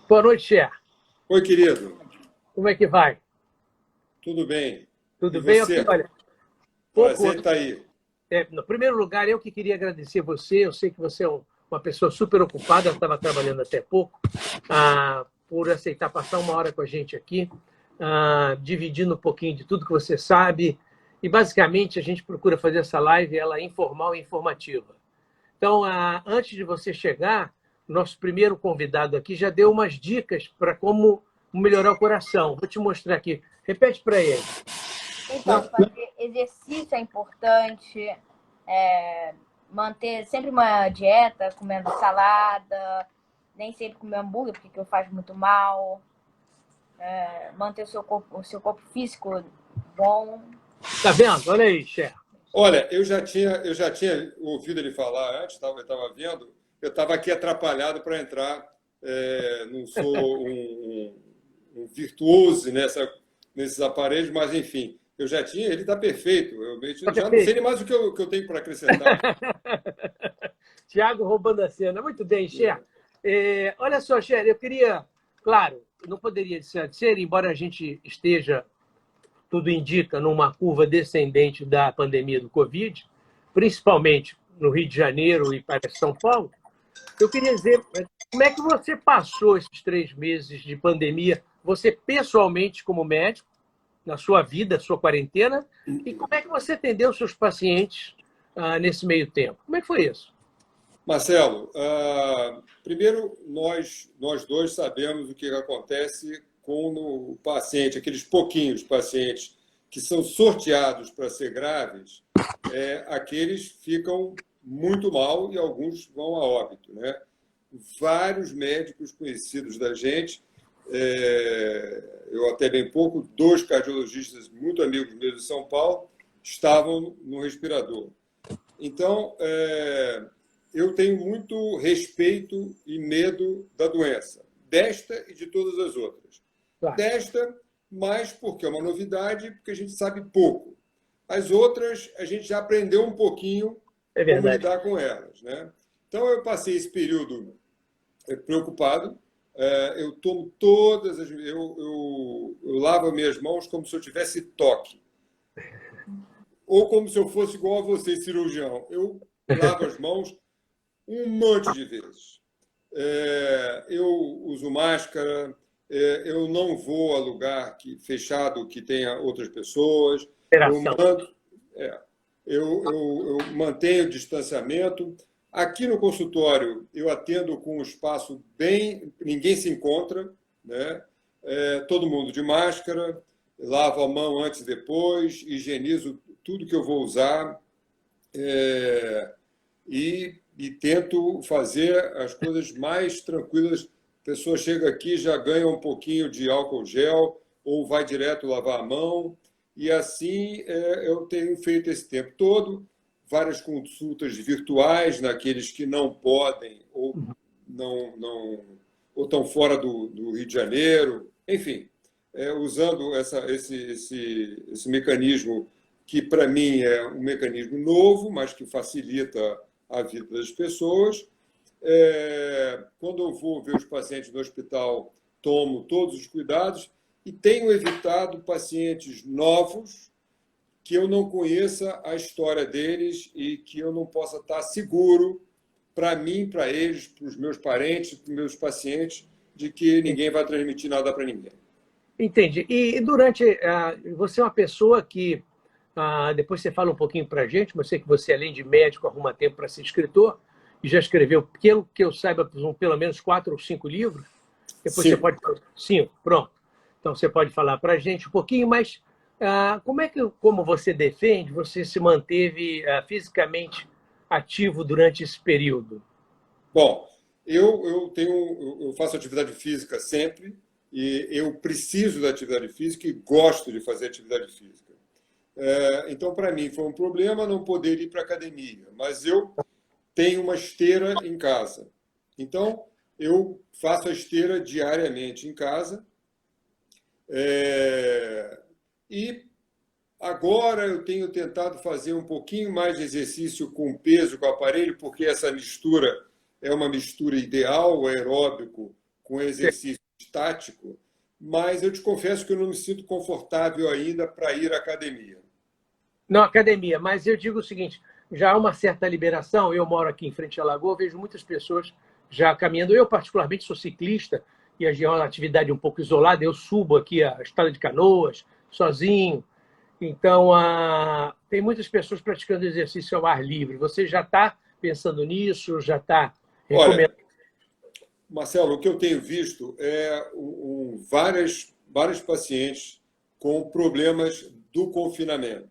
Boa noite, Cher. Oi, querido. Como é que vai? Tudo bem? E Tudo bem? você? Olha, pouco. Prazer em estar aí. No primeiro lugar, eu que queria agradecer você. Eu sei que você é uma pessoa super ocupada, estava trabalhando até pouco, por aceitar passar uma hora com a gente aqui, dividindo um pouquinho de tudo que você sabe. E, basicamente, a gente procura fazer essa live ela informal e informativa. Então, antes de você chegar, nosso primeiro convidado aqui já deu umas dicas para como melhorar o coração. Vou te mostrar aqui. Repete para ele. Então, fazer exercício é importante, manter sempre uma dieta, comendo salada, nem sempre comer hambúrguer, porque faz muito mal, manter o seu corpo físico bom. Tá vendo? Olha aí, Cher. Olha, eu já tinha ouvido ele falar antes, eu estava vendo, eu estava aqui atrapalhado para entrar, não sou um virtuoso nesses aparelhos, mas, enfim, eu já tinha, ele está perfeito. Eu já não sei nem mais o que eu tenho para acrescentar. Tiago roubando a cena. Muito bem, Cher. Olha só, Cher, eu queria... Claro, não poderia ser, embora a gente esteja, tudo indica, numa curva descendente da pandemia do Covid, principalmente no Rio de Janeiro e para São Paulo. Eu queria dizer, como é que você passou esses 3 meses de pandemia, você pessoalmente como médico, na sua vida, sua quarentena, e como é que você atendeu os seus pacientes nesse meio tempo? Como é que foi isso? Marcelo, primeiro, nós dois sabemos o que acontece com o paciente, aqueles pouquinhos pacientes que são sorteados para ser graves, aqueles ficam muito mal e alguns vão a óbito, né? Vários médicos conhecidos da gente, eu até bem pouco, 2 cardiologistas muito amigos meus de São Paulo, estavam no respirador. Então, eu tenho muito respeito e medo da doença, desta e de todas as outras. Claro. Desta, mais porque é uma novidade, porque a gente sabe pouco. As outras, a gente já aprendeu um pouquinho como lidar com elas, né? Então, eu passei esse período preocupado. Eu tomo todas as... Eu lavo minhas mãos como se eu tivesse toque. Ou como se eu fosse igual a você, cirurgião. Eu lavo as mãos um monte de vezes. Eu uso máscara, eu não vou a lugar fechado que tenha outras pessoas. Eu mantenho o distanciamento. Aqui no consultório, eu atendo com um espaço bem... Ninguém se encontra, né? Todo mundo de máscara, lavo a mão antes e depois, higienizo tudo que eu vou usar e tento fazer as coisas mais tranquilas. A pessoa chega aqui, já ganha um pouquinho de álcool gel ou vai direto lavar a mão. E assim eu tenho feito esse tempo todo. Várias consultas virtuais naqueles que não podem ou ou estão fora do Rio de Janeiro. Enfim, usando esse mecanismo que, para mim, é um mecanismo novo, mas que facilita a vida das pessoas. Quando eu vou ver os pacientes no hospital, tomo todos os cuidados e tenho evitado pacientes novos que eu não conheça a história deles e que eu não possa estar seguro para mim, para eles, para os meus parentes, para os meus pacientes, de que ninguém vai transmitir nada para ninguém. Entendi. E durante... você é uma pessoa que... depois você fala um pouquinho para a gente, mas eu sei que você, além de médico, arruma tempo para ser escritor, e já escreveu, pelo que eu saiba, pelo menos 4 ou 5 livros. Depois você pode... 5, pronto. Então você pode falar para a gente um pouquinho, mas como você defende, você se manteve fisicamente ativo durante esse período? Bom, eu faço atividade física sempre, e eu preciso da atividade física e gosto de fazer atividade física. Então, para mim, foi um problema não poder ir para a academia, mas eu tenho uma esteira em casa. Então, eu faço a esteira diariamente em casa. E agora eu tenho tentado fazer um pouquinho mais de exercício com peso, com o aparelho, porque essa mistura é uma mistura ideal, o aeróbico com exercício estático, mas eu te confesso que eu não me sinto confortável ainda para ir à academia. Não, academia, mas eu digo o seguinte, já há uma certa liberação, eu moro aqui em frente à Lagoa, vejo muitas pessoas já caminhando. Eu, particularmente, sou ciclista, e é uma atividade um pouco isolada, eu subo aqui a Estrada de Canoas, sozinho. Então, tem muitas pessoas praticando exercício ao ar livre. Você já está pensando nisso? Já está recomendando? Olha, Marcelo, o que eu tenho visto é vários pacientes com problemas do confinamento.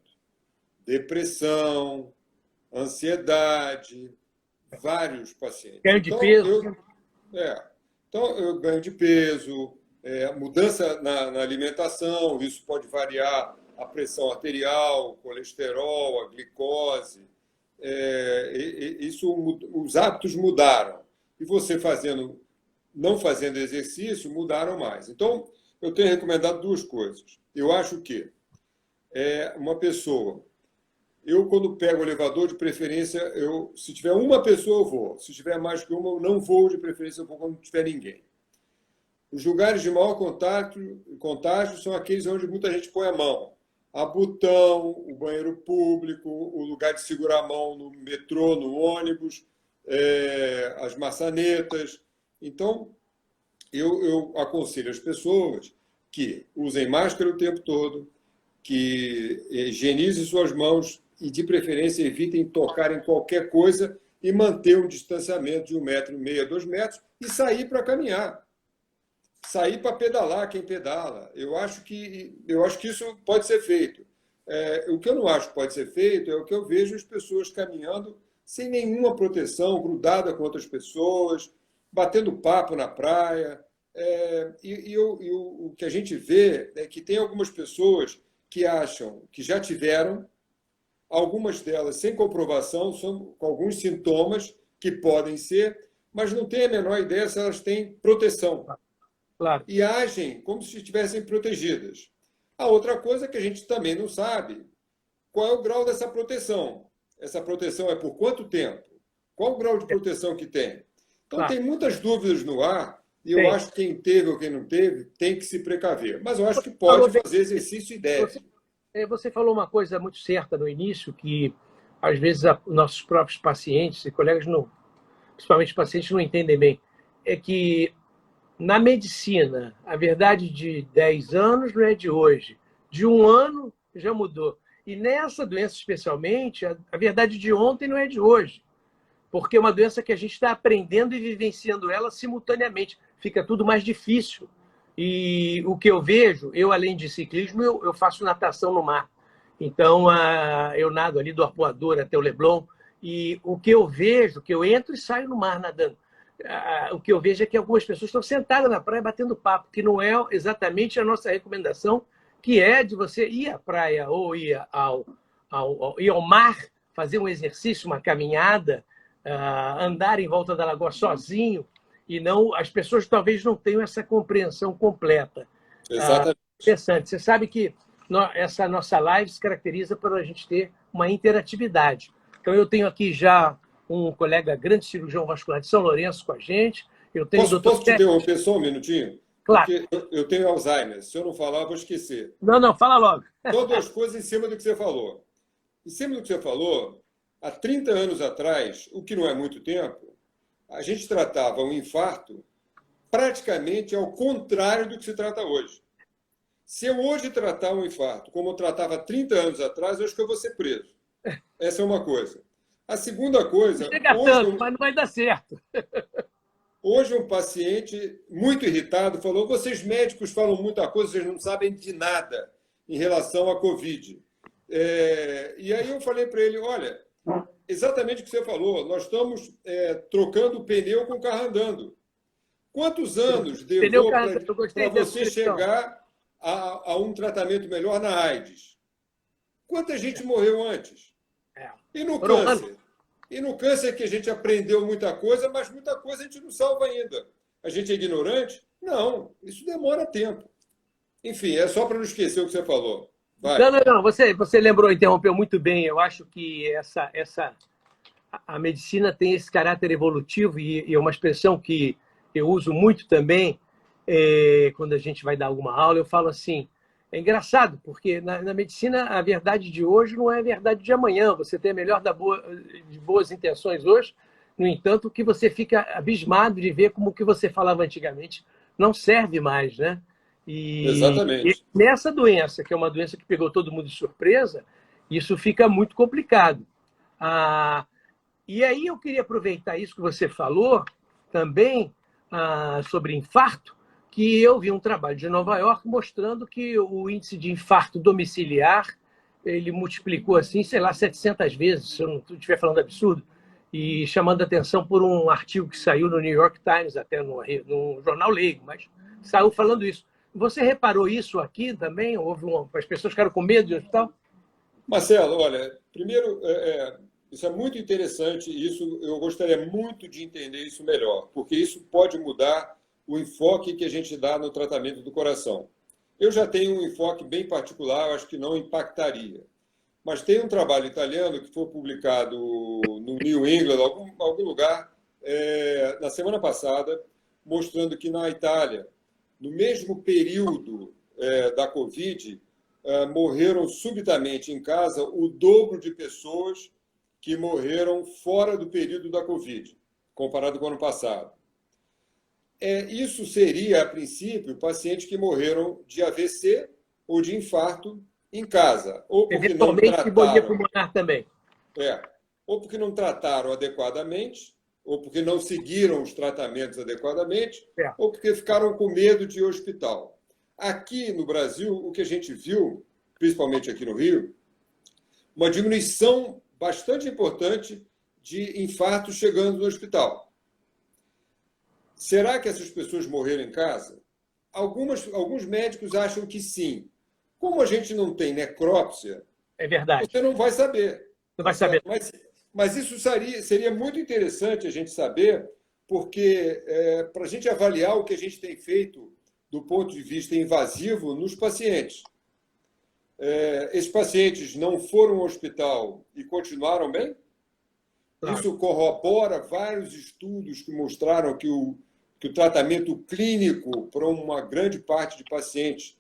Depressão, ansiedade, vários pacientes. Ganho de peso. Então, eu ganho de peso, mudança na alimentação, isso pode variar a pressão arterial, o colesterol, a glicose. Os hábitos mudaram. E você não fazendo exercício, mudaram mais. Então, eu tenho recomendado duas coisas. Eu acho que uma pessoa... Eu, quando pego o elevador, de preferência, se tiver uma pessoa, eu vou. Se tiver mais que uma, eu não vou, de preferência, eu vou quando não tiver ninguém. Os lugares de maior contágio são aqueles onde muita gente põe a mão. A botão, o banheiro público, o lugar de segurar a mão no metrô, no ônibus, as maçanetas. Então, eu aconselho as pessoas que usem máscara o tempo todo, que higienizem suas mãos e, de preferência, evitem tocar em qualquer coisa e manter um distanciamento de 1,5 m, 2 metros e sair para caminhar. Sair para pedalar quem pedala. Eu acho que isso pode ser feito. O que eu não acho que pode ser feito é o que eu vejo as pessoas caminhando sem nenhuma proteção, grudada com outras pessoas, batendo papo na praia. O que a gente vê é que tem algumas pessoas que acham que já tiveram, algumas delas sem comprovação, são com alguns sintomas que podem ser, mas não têm a menor ideia se elas têm proteção. Claro. E agem como se estivessem protegidas. A outra coisa é que a gente também não sabe qual é o grau dessa proteção. Essa proteção é por quanto tempo? Qual o grau de proteção que tem? Então, tem muitas dúvidas no ar, e eu acho que quem teve ou quem não teve tem que se precaver. Mas eu acho que pode fazer exercício e deve. Você falou uma coisa muito certa no início, que às vezes nossos próprios pacientes e colegas, principalmente pacientes, não entendem bem. É que na medicina, a verdade de 10 anos não é de hoje. De 1 ano já mudou. E nessa doença, especialmente, a verdade de ontem não é de hoje. Porque é uma doença que a gente está aprendendo e vivenciando ela simultaneamente. Fica tudo mais difícil. E o que eu vejo, além de ciclismo, eu faço natação no mar. Então, eu nado ali do Arpoador até o Leblon. E o que eu vejo, que eu entro e saio no mar nadando. O que eu vejo é que algumas pessoas estão sentadas na praia batendo papo, que não é exatamente a nossa recomendação, que é de você ir à praia ou ir ao mar, fazer um exercício, uma caminhada, andar em volta da lagoa sozinho, e não, as pessoas talvez não tenham essa compreensão completa. Exatamente. Interessante. Você sabe que essa nossa live se caracteriza por a gente ter uma interatividade. Então, eu tenho aqui já um colega grande cirurgião vascular de São Lourenço com a gente. Posso te interromper só um minutinho? Claro. Porque eu tenho Alzheimer. Se eu não falar, eu vou esquecer. Não, fala logo. Só duas coisas em cima do que você falou. Em cima do que você falou, há 30 anos atrás, o que não é muito tempo, a gente tratava um infarto praticamente ao contrário do que se trata hoje. Se eu hoje tratar um infarto como eu tratava 30 anos atrás, eu acho que eu vou ser preso. Essa é uma coisa. A segunda coisa... Não chega tanto, mas não vai dar certo. Hoje um paciente muito irritado falou: vocês médicos falam muita coisa, vocês não sabem de nada em relação à Covid. E aí eu falei para ele: olha, exatamente o que você falou, nós estamos trocando pneu com o carro andando. Quantos anos levou para você chegar a um tratamento melhor na AIDS? Quanta gente morreu antes? E no câncer? E no câncer que a gente aprendeu muita coisa, mas muita coisa a gente não salva ainda. A gente é ignorante? Não, isso demora tempo. Enfim, é só para não esquecer o que você falou. Vai. Não. Você lembrou, interrompeu muito bem. Eu acho que a medicina tem esse caráter evolutivo e é uma expressão que eu uso muito também, quando a gente vai dar alguma aula, eu falo assim, é engraçado, porque na medicina a verdade de hoje não é a verdade de amanhã. Você tem a melhor de boas intenções hoje, no entanto, que você fica abismado de ver como o que você falava antigamente não serve mais, né? E Exatamente. nessa doença, que é uma doença que pegou todo mundo de surpresa, isso fica muito complicado. E aí eu queria aproveitar isso que você falou também sobre infarto, que eu vi um trabalho de Nova York mostrando que o índice de infarto domiciliar ele multiplicou assim, sei lá, 700 vezes, se eu não estiver falando absurdo, e chamando a atenção por um artigo que saiu no New York Times, até no jornal leigo, mas saiu falando isso. Você reparou isso aqui também? As pessoas ficaram com medo de hospital? Marcelo, olha, primeiro, isso é muito interessante e isso eu gostaria muito de entender isso melhor, porque isso pode mudar o enfoque que a gente dá no tratamento do coração. Eu já tenho um enfoque bem particular, eu acho que não impactaria. Mas tem um trabalho italiano que foi publicado no New England, algum lugar, na semana passada, mostrando que na Itália, no mesmo período da Covid, morreram subitamente em casa o dobro de pessoas que morreram fora do período da Covid, comparado com o ano passado. Isso seria, a princípio, pacientes que morreram de AVC ou de infarto em casa, ou porque não pneumonia trataram, pulmonar também. ou porque não trataram adequadamente, ou porque não seguiram os tratamentos adequadamente, ou porque ficaram com medo de ir ao hospital. Aqui no Brasil, o que a gente viu, principalmente aqui no Rio, uma diminuição bastante importante de infartos chegando no hospital. Será que essas pessoas morreram em casa? Alguns médicos acham que sim. Como a gente não tem necrópsia, é verdade. Você não vai saber. Não vai saber. Mas isso seria muito interessante a gente saber, porque para a gente avaliar o que a gente tem feito do ponto de vista invasivo nos pacientes. Esses pacientes não foram ao hospital e continuaram bem? Claro. Isso corrobora vários estudos que mostraram que o tratamento clínico para uma grande parte de pacientes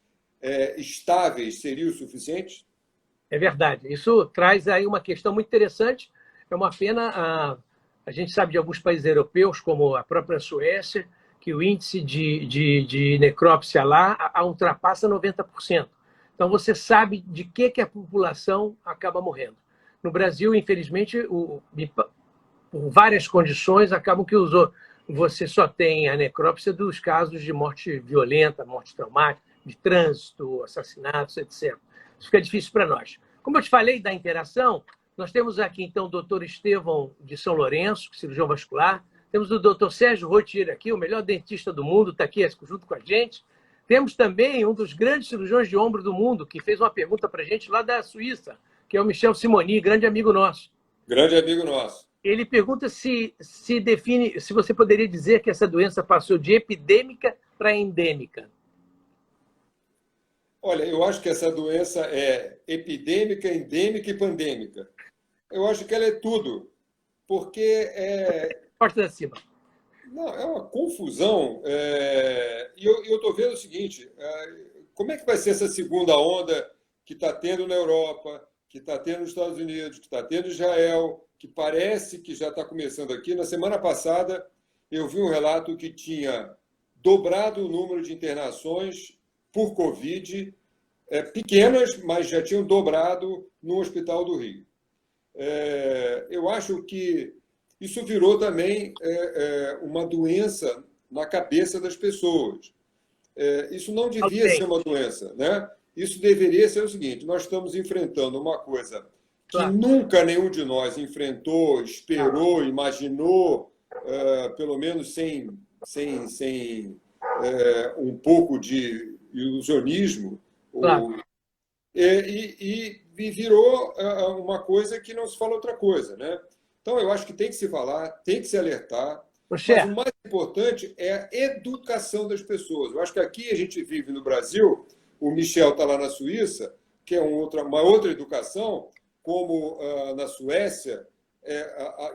estáveis seria o suficiente? É verdade. Isso traz aí uma questão muito interessante. É uma pena, a gente sabe de alguns países europeus, como a própria Suécia, que o índice de necrópsia lá ultrapassa 90%. Então, você sabe de que a população acaba morrendo. No Brasil, infelizmente, por várias condições, acabam que você só tem a necrópsia dos casos de morte violenta, morte traumática, de trânsito, assassinatos, etc. Isso fica difícil para nós. Como eu te falei da interação, nós temos aqui, então, o doutor Estevão de São Lourenço, cirurgião vascular. Temos o doutor Sérgio Rotier aqui, o melhor dentista do mundo, está aqui junto com a gente. Temos também um dos grandes cirurgiões de ombro do mundo, que fez uma pergunta para a gente lá da Suíça, que é o Michel Simoni, grande amigo nosso. Grande amigo nosso. Ele pergunta se você poderia dizer que essa doença passou de epidêmica para endêmica. Olha, eu acho que essa doença é epidêmica, endêmica e pandêmica. Eu acho que ela é tudo, porque Porta da cima. Não, é uma confusão. E eu estou vendo o seguinte, como é que vai ser essa segunda onda que está tendo na Europa, que está tendo nos Estados Unidos, que está tendo em Israel, que parece que já está começando aqui. Na semana passada, eu vi um relato que tinha dobrado o número de internações por Covid, pequenas, mas já tinham dobrado no Hospital do Rio. Eu acho que isso virou também uma doença na cabeça das pessoas. Isso não devia ser uma doença, né? Isso deveria ser o seguinte: nós estamos enfrentando uma coisa que nunca nenhum de nós enfrentou, esperou, imaginou, pelo menos sem um pouco de ilusionismo, e virou uma coisa que não se fala outra coisa, né? Então, eu acho que tem que se falar, tem que se alertar, mas o mais importante é a educação das pessoas. Eu acho que aqui a gente vive no Brasil, o Michel está lá na Suíça, que é uma outra educação, como na Suécia,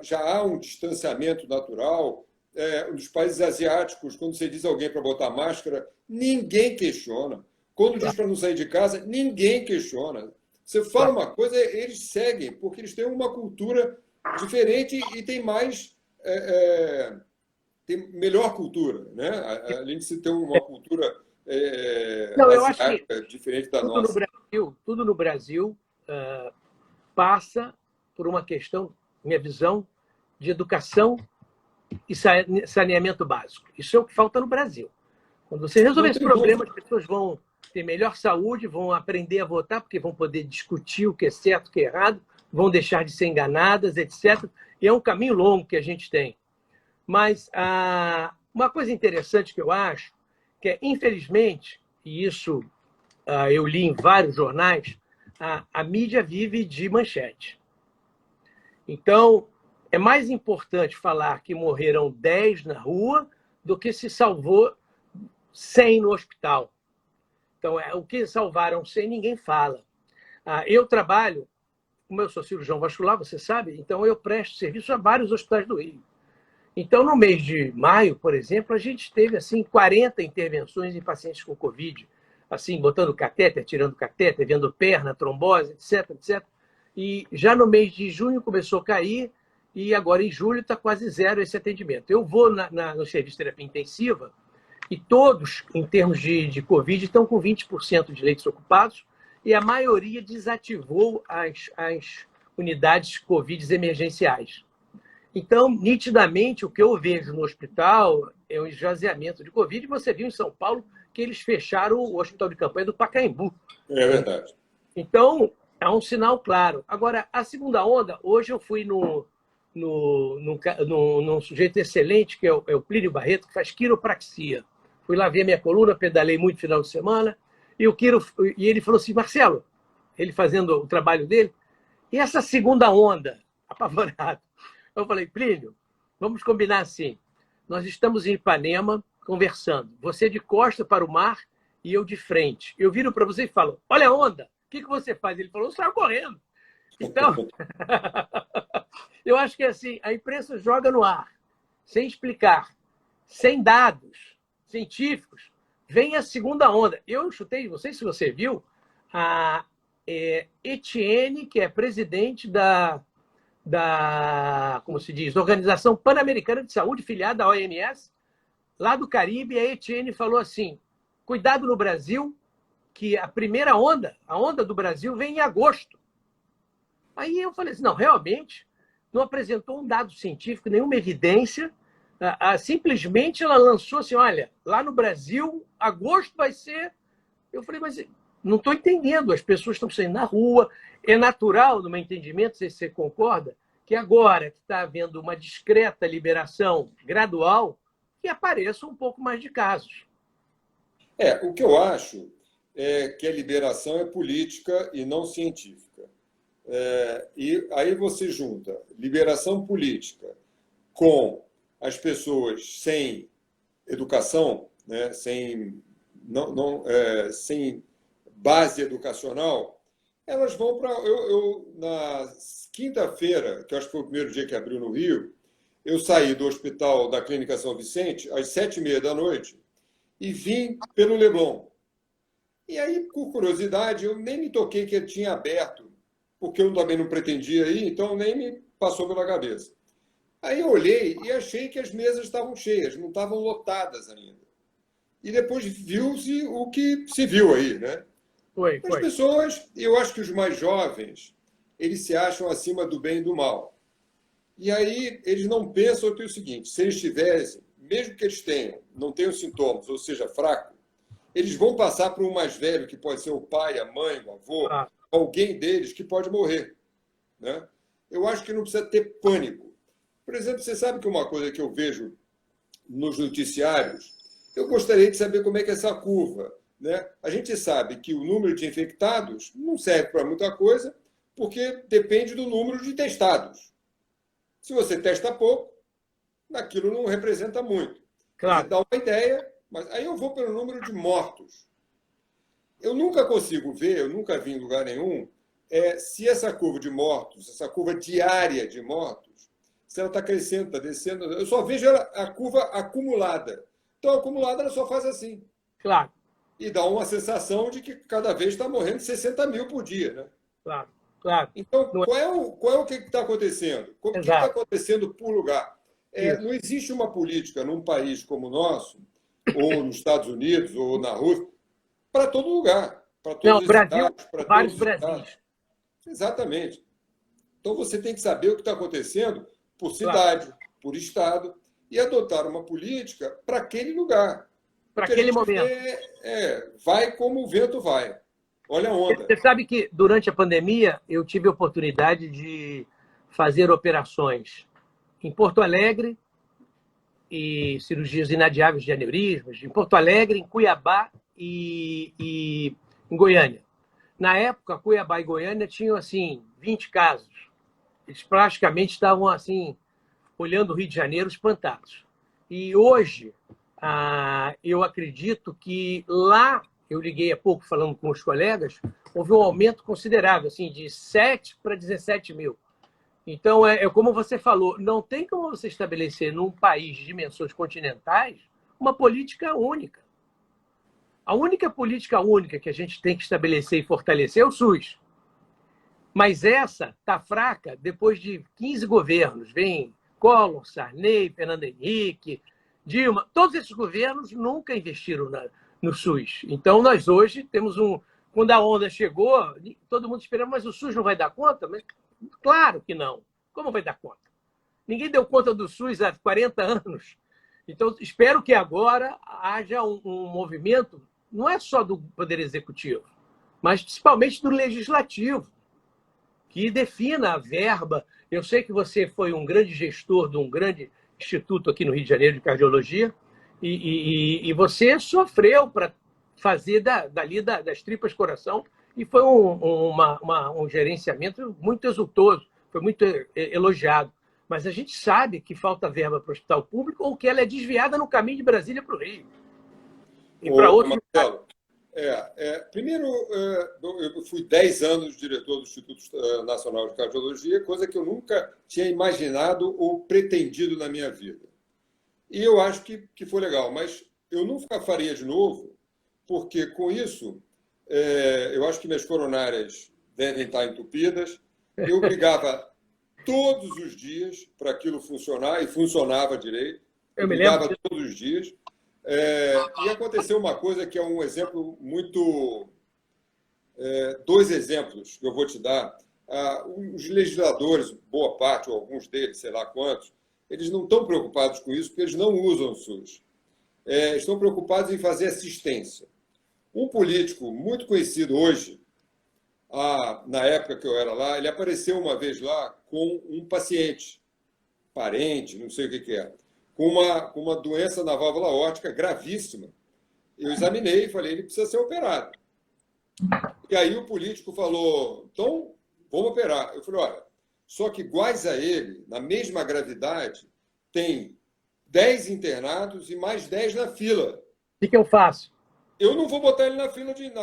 já há um distanciamento natural, nos países asiáticos, quando você diz a alguém para botar máscara, ninguém questiona. Quando diz para não sair de casa, ninguém questiona. Você fala uma coisa, eles seguem, porque eles têm uma cultura diferente e tem mais... tem melhor cultura, né? Além de se ter uma cultura não, eu acho que diferente da nossa. Tudo no Brasil passa por uma questão, minha visão, de educação e saneamento básico. Isso é o que falta no Brasil. Quando você resolver esse problema, as pessoas vão ter melhor saúde, vão aprender a votar, porque vão poder discutir o que é certo, o que é errado, vão deixar de ser enganadas, etc. E é um caminho longo que a gente tem. Mas uma coisa interessante que eu acho, que é, infelizmente, e isso eu li em vários jornais, a mídia vive de manchete. Então, é mais importante falar que morreram 10 na rua do que se salvou 100 no hospital. Então, o que salvaram 100, ninguém fala. Eu trabalho, como eu sou cirurgião vascular, você sabe, então eu presto serviço a vários hospitais do Rio. Então, no mês de maio, por exemplo, a gente teve assim 40 intervenções em pacientes com Covid, assim, botando catéter, tirando catéter, vendo perna, trombose, etc, etc. E já no mês de junho começou a cair, e agora em julho está quase zero esse atendimento. Eu vou no serviço de terapia intensiva e todos, em termos de Covid, estão com 20% de leitos ocupados e a maioria desativou as unidades Covid emergenciais. Então, nitidamente, o que eu vejo no hospital é um esvaziamento de Covid. E você viu em São Paulo que eles fecharam o hospital de campanha do Pacaembu. É verdade. Então, é um sinal claro. Agora, a segunda onda, hoje eu fui num sujeito excelente, que é o Plínio Barreto, que faz quiropraxia. Fui lá ver minha coluna, pedalei muito no final de semana, e ele falou assim, Marcelo, ele fazendo o trabalho dele, e essa segunda onda, apavorado. Eu falei, Plínio, vamos combinar assim, nós estamos em Ipanema conversando, você de costa para o mar e eu de frente. Eu viro para você e falo, olha a onda, o que você faz? Ele falou, eu saio correndo. Então, eu acho que assim, a imprensa joga no ar, sem explicar, sem dados científicos, vem a segunda onda. Eu chutei, não sei se você viu, a Etienne, que é presidente como se diz, Organização Pan-Americana de Saúde, filiada à OMS, lá do Caribe, a Etienne falou assim, cuidado no Brasil, que a primeira onda, a onda do Brasil, vem em agosto. Aí eu falei assim, não, realmente, não apresentou um dado científico, nenhuma evidência, simplesmente ela lançou assim, olha, lá no Brasil, agosto vai ser... Eu falei, mas não estou entendendo, as pessoas estão saindo na rua, é natural, no meu entendimento, não sei se você concorda, que agora que está havendo uma discreta liberação gradual, que apareçam um pouco mais de casos. O que eu acho é que a liberação é política e não científica. E aí você junta liberação política com as pessoas sem educação, né, sem base educacional, elas vão para... na quinta-feira, que eu acho que foi o primeiro dia que abriu no Rio, eu saí do hospital da Clínica São Vicente às 7h30 e vim pelo Leblon. E aí, por curiosidade, eu nem me toquei que ele tinha aberto, porque eu também não pretendia ir, então nem me passou pela cabeça. Aí eu olhei e achei que as mesas estavam cheias, não estavam lotadas ainda. E depois viu-se o que se viu aí, né? As pessoas, eu acho que os mais jovens, eles se acham acima do bem e do mal. E aí eles não pensam que é o seguinte, se eles tivessem, mesmo que eles não tenham sintomas, ou seja, fraco, eles vão passar para um mais velho, que pode ser o pai, a mãe, o avô, alguém deles que pode morrer, né? Eu acho que não precisa ter pânico. Por exemplo, você sabe que uma coisa que eu vejo nos noticiários, eu gostaria de saber como é que é essa curva, né? A gente sabe que o número de infectados não serve para muita coisa, porque depende do número de testados. Se você testa pouco, aquilo não representa muito. Claro. Você dá uma ideia, mas aí eu vou pelo número de mortos. Eu nunca consigo ver, eu nunca vi em lugar nenhum, se essa curva de mortos, essa curva diária de mortos, se ela está crescendo, está descendo. Eu só vejo a curva acumulada. Então, a acumulada ela só faz assim. Claro, E dá uma sensação de que cada vez está morrendo 60 mil por dia. Né? claro, claro. Então, Não é- qual é o que está acontecendo? O que está Exato. acontecendo por lugar? Isso. Não existe uma política num país como o nosso, ou nos Estados Unidos, ou na Rússia, para todo lugar, para todos Não, os Brasil, estados, para vários todos os estados. Brasis. Exatamente. Então, você tem que saber o que está acontecendo por Claro. cidade, por estado, e adotar uma política para aquele lugar. Para O que a aquele gente momento. vê vai como o vento vai. Olha a onda. Você sabe que durante a pandemia eu tive a oportunidade de fazer operações em Porto Alegre e cirurgias inadiáveis de aneurismas, em Porto Alegre, em Cuiabá e em Goiânia. Na época, Cuiabá e Goiânia tinham assim 20 casos. Eles praticamente estavam assim olhando o Rio de Janeiro espantados. E hoje, eu acredito que lá, eu liguei há pouco falando com os colegas, houve um aumento considerável, assim, de 7 para 17 mil. Então, é como você falou, não tem como você estabelecer num país de dimensões continentais uma política única. A única política única que a gente tem que estabelecer e fortalecer é o SUS. Mas essa está fraca depois de 15 governos. Vem Collor, Sarney, Fernando Henrique, Dilma. Todos esses governos nunca investiram no SUS. Então, nós hoje temos um... Quando a onda chegou, todo mundo esperava, mas o SUS não vai dar conta? Mas, claro que não. Como vai dar conta? Ninguém deu conta do SUS há 40 anos. Então, espero que agora haja um movimento, não é só do Poder Executivo, mas principalmente do Legislativo, que defina a verba. Eu sei que você foi um grande gestor de um grande instituto aqui no Rio de Janeiro de cardiologia e você sofreu para fazer dali das tripas coração e foi um gerenciamento muito exultoso, foi muito elogiado. Mas a gente sabe que falta verba para o hospital público ou que ela é desviada no caminho de Brasília para o Rio. E para outros. Marcelo, primeiro, eu fui 10 anos diretor do Instituto Nacional de Cardiologia, coisa que eu nunca tinha imaginado ou pretendido na minha vida. E eu acho que foi legal, mas eu nunca faria de novo, porque com isso, eu acho que minhas coronárias devem estar entupidas. Eu brigava todos os dias para aquilo funcionar, e funcionava direito. Eu me lembro. Brigava todos os dias. E aconteceu uma coisa que é um exemplo muito... dois exemplos que eu vou te dar. Os legisladores, boa parte, ou alguns deles, sei lá quantos, eles não estão preocupados com isso porque eles não usam o SUS. Estão preocupados em fazer assistência. Um político muito conhecido hoje, na época que eu era lá, ele apareceu uma vez lá com um paciente, parente, não sei o que é, com uma doença na válvula aórtica gravíssima. Eu examinei e falei, ele precisa ser operado. E aí o político falou, então, vamos operar. Eu falei, olha, só que iguais a ele, na mesma gravidade, tem 10 internados e mais 10 na fila. O que eu faço? Eu não vou botar ele na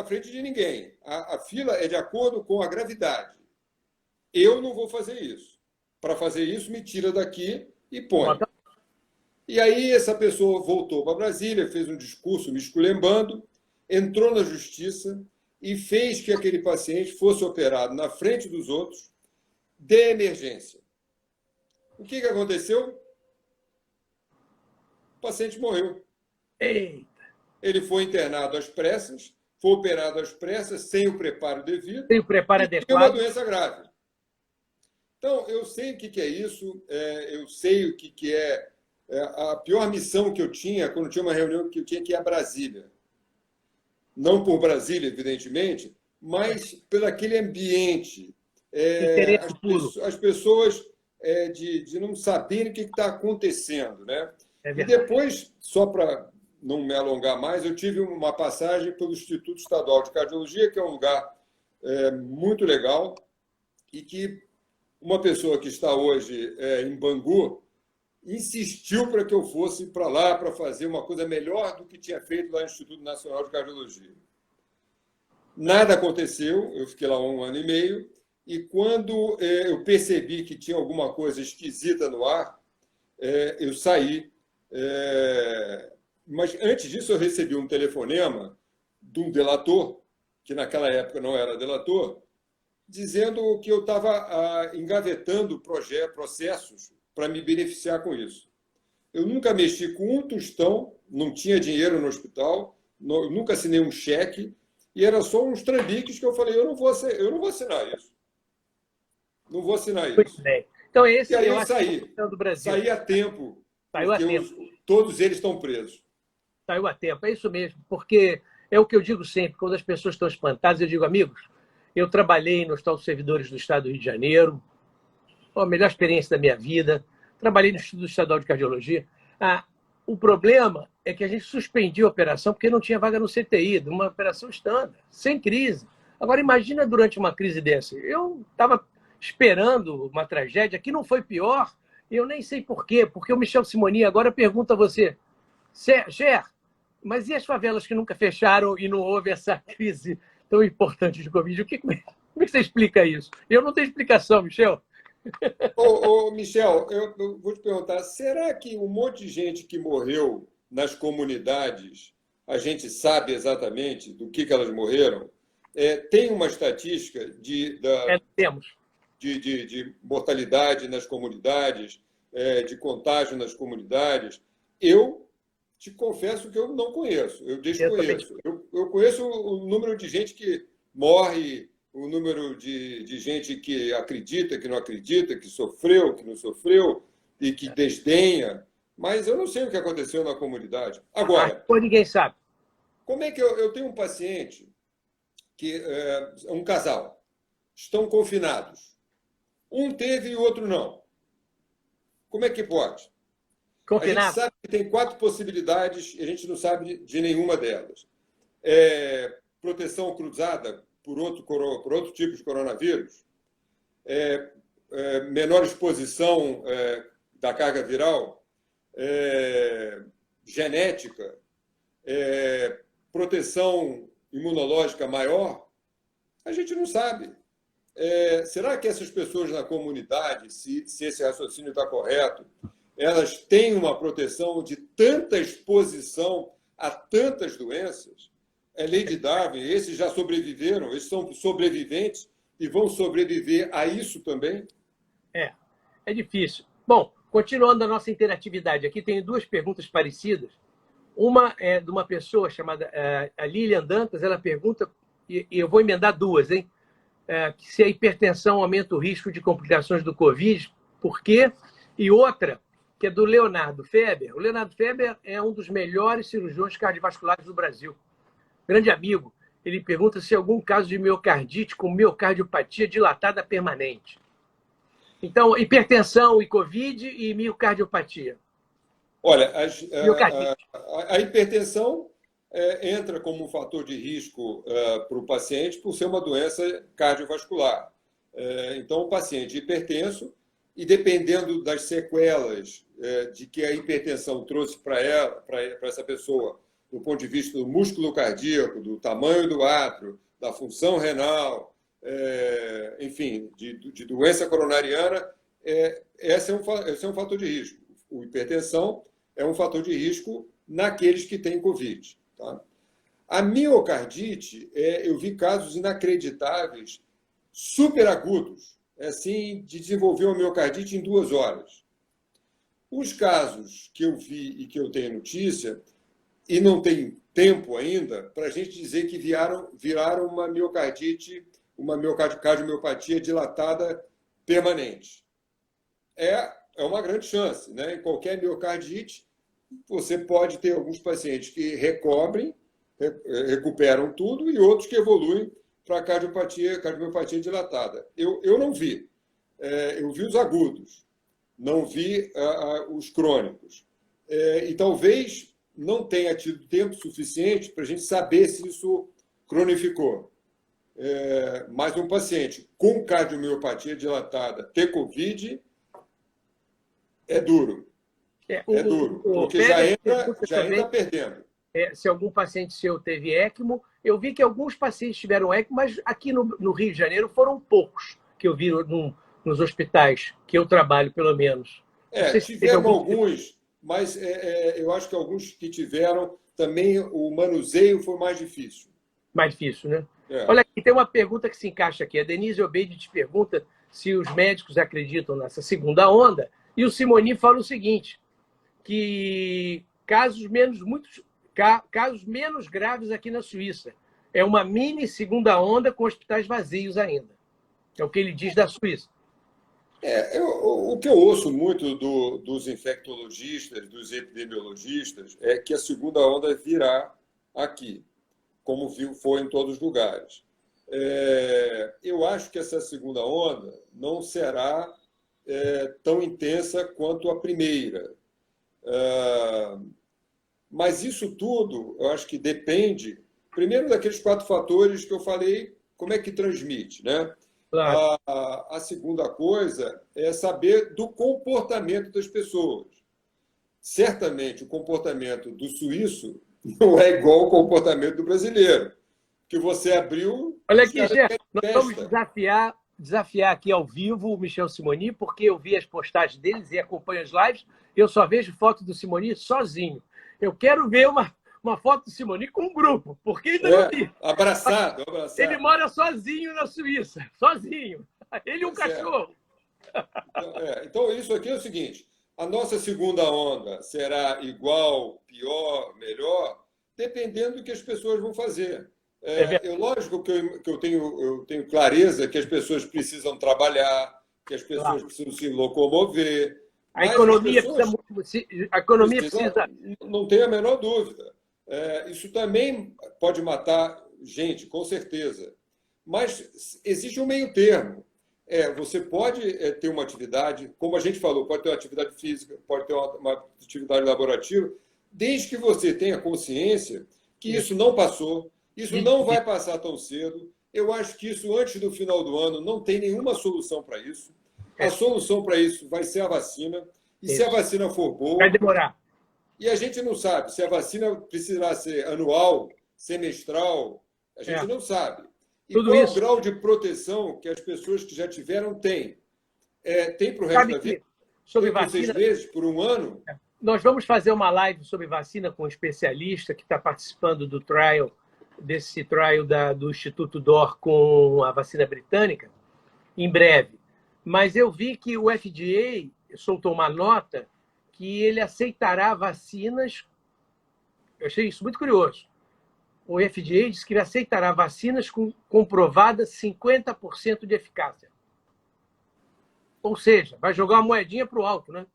frente de ninguém. A fila é de acordo com a gravidade. Eu não vou fazer isso. Para fazer isso, me tira daqui e põe. E aí essa pessoa voltou para Brasília, fez um discurso me esculhambando, entrou na justiça e fez que aquele paciente fosse operado na frente dos outros de emergência. O que aconteceu? O paciente morreu. Eita. Ele foi internado às pressas, foi operado às pressas, sem o preparo devido. Sem o preparo e adequado. tinha uma doença grave. Então, eu sei o que é isso, eu sei o que é a pior missão que eu tinha quando tinha uma reunião que eu tinha que ir a Brasília. Não por Brasília, evidentemente, mas pelo aquele ambiente. As pessoas de não saberem o que está acontecendo. Né? E depois, só para não me alongar mais, eu tive uma passagem pelo Instituto Estadual de Cardiologia, que é um lugar muito legal, e que uma pessoa que está hoje em Bangu insistiu para que eu fosse para lá para fazer uma coisa melhor do que tinha feito lá no Instituto Nacional de Cardiologia. Nada aconteceu, eu fiquei lá 1 ano e meio, e quando eu percebi que tinha alguma coisa esquisita no ar, eu saí. Mas antes disso, eu recebi um telefonema de um delator, que naquela época não era delator, dizendo que eu estava engavetando processos para me beneficiar com isso. Eu nunca mexi com um tostão, não tinha dinheiro no hospital, nunca assinei um cheque, e era só uns trambiques que eu falei, eu não vou assinar isso. Não vou assinar isso. Muito bem. Então, esse E aí eu eu acho que é a saí. questão do Brasil. Saí a tempo, Saiu a porque tempo. todos eles estão presos. Saiu a tempo, é isso mesmo, porque é o que eu digo sempre, quando as pessoas estão espantadas, eu digo, amigos, eu trabalhei no Hospital dos Servidores do Estado do Rio de Janeiro, a melhor experiência da minha vida, trabalhei no Instituto Estadual de Cardiologia. O problema é que a gente suspendia a operação porque não tinha vaga no CTI, de uma operação standard, sem crise. Agora, imagina durante uma crise dessa. Eu estava esperando uma tragédia que não foi pior, e eu nem sei por quê, porque o Michel Simonin agora pergunta a você, Cher, mas e as favelas que nunca fecharam e não houve essa crise tão importante de Covid? Como é que você explica isso? Eu não tenho explicação, Michel. Michel, eu vou te perguntar, será que um monte de gente que morreu nas comunidades, a gente sabe exatamente do que elas morreram? Tem uma estatística Temos. De mortalidade nas comunidades, de contágio nas comunidades? Eu te confesso que eu não conheço, eu desconheço. Eu conheço o número de gente que morre, o número de gente que acredita, que não acredita, que sofreu, que não sofreu e que desdenha, mas eu não sei o que aconteceu na comunidade. Agora, ninguém sabe. Como é que eu tenho um paciente que é um casal, estão confinados. Um teve e o outro não. Como é que pode? Confinado. A gente sabe que tem 4 possibilidades e a gente não sabe de nenhuma delas. Proteção cruzada por outro tipo de coronavírus, menor exposição da carga viral, genética, proteção imunológica maior, a gente não sabe. Será que essas pessoas na comunidade, se esse raciocínio está correto, elas têm uma proteção de tanta exposição a tantas doenças? É lei de Darwin, esses já sobreviveram, esses são sobreviventes e vão sobreviver a isso também? É difícil. Bom, continuando a nossa interatividade, aqui tem 2 perguntas parecidas. Uma é de uma pessoa chamada a Lilian Dantas, ela pergunta, e eu vou emendar 2, hein? Se a hipertensão aumenta o risco de complicações do Covid, por quê? E outra, que é do Leonardo Feber. O Leonardo Feber é um dos melhores cirurgiões cardiovasculares do Brasil. Grande amigo. Ele pergunta se há algum caso de miocardite com miocardiopatia dilatada permanente. Então, hipertensão e Covid e miocardiopatia. Olha, a hipertensão entra como um fator de risco para o paciente por ser uma doença cardiovascular. Então, o paciente hipertenso, e dependendo das sequelas de que a hipertensão trouxe para essa pessoa, do ponto de vista do músculo cardíaco, do tamanho do átrio, da função renal, enfim, de doença coronariana, esse é um fator de risco. A hipertensão é um fator de risco naqueles que têm Covid. Tá? A miocardite, eu vi casos inacreditáveis, superagudos, assim, de desenvolver uma miocardite em 2 horas. Os casos que eu vi e que eu tenho notícia, e não tem tempo ainda para a gente dizer que viraram uma miocardite, uma cardiomiopatia dilatada permanente. É uma grande chance, né? Em qualquer miocardite, você pode ter alguns pacientes que recuperam tudo, e outros que evoluem para cardiomiopatia dilatada. Eu não vi. Eu vi os agudos, não vi os crônicos. E talvez não tenha tido tempo suficiente para a gente saber se isso cronificou. Mas um paciente com cardiomiopatia dilatada ter Covid é duro. É duro, porque já entra perdendo. Se algum paciente seu teve ECMO, eu vi que alguns pacientes tiveram ECMO, mas aqui no Rio de Janeiro foram poucos. que eu vi nos hospitais que eu trabalho, pelo menos. Não sei se Tiveram alguns, mas eu acho que alguns que tiveram, também o manuseio foi mais difícil. Mais difícil, né? Olha aqui, tem uma pergunta que se encaixa aqui. A Denise Obeide te pergunta se os médicos acreditam nessa segunda onda, e o Simoni fala o seguinte, que casos menos graves aqui na Suíça. É uma mini segunda onda com hospitais vazios ainda. É o que ele diz da Suíça. O que eu ouço muito dos infectologistas, dos epidemiologistas, é que a segunda onda virá aqui, como foi em todos os lugares. Eu acho que essa segunda onda não será tão intensa quanto a primeira. Mas isso tudo, eu acho que depende, primeiro, daqueles 4 fatores que eu falei, como é que transmite, né? Claro. A segunda coisa é saber do comportamento das pessoas. Certamente, o comportamento do suíço não é igual ao comportamento do brasileiro. Que você abriu... Olha aqui, Gé, nós vamos desafiar aqui ao vivo o Michel Simoni, porque eu vi as postagens deles e acompanho as lives, eu só vejo foto do Simoni sozinho. Eu quero ver uma foto do Simoni com um grupo, porque ainda não vi. Abraçado. Ele mora sozinho na Suíça, sozinho. Ele e um cachorro. Então, isso aqui é o seguinte, a nossa segunda onda será igual, pior, melhor, dependendo do que as pessoas vão fazer. Lógico que eu tenho clareza que as pessoas precisam trabalhar, que as pessoas precisam se locomover. A economia precisa... Não tenho a menor dúvida. Isso também pode matar gente, com certeza. Mas existe um meio termo. Você pode ter uma atividade, como a gente falou, pode ter uma atividade física, pode ter uma atividade laborativa, desde que você tenha consciência que isso não passou, isso não vai passar tão cedo. Eu acho que isso, antes do final do ano, não tem nenhuma solução para isso. A solução para isso vai ser a vacina. E se a vacina for boa... Vai demorar. E a gente não sabe se a vacina precisará ser anual, semestral. A gente não sabe. E tudo qual isso. O grau de proteção que as pessoas que já tiveram têm? Tem para o resto da vida? Sobre por vacina, 6 meses, por um ano? Nós vamos fazer uma live sobre vacina com um especialista que está participando do desse trial do Instituto DOR com a vacina britânica, em breve. Mas eu vi que o FDA soltou uma nota que ele aceitará vacinas. Eu achei isso muito curioso. O FDA disse que ele aceitará vacinas com comprovada 50% de eficácia. Ou seja, vai jogar uma moedinha para o alto, né?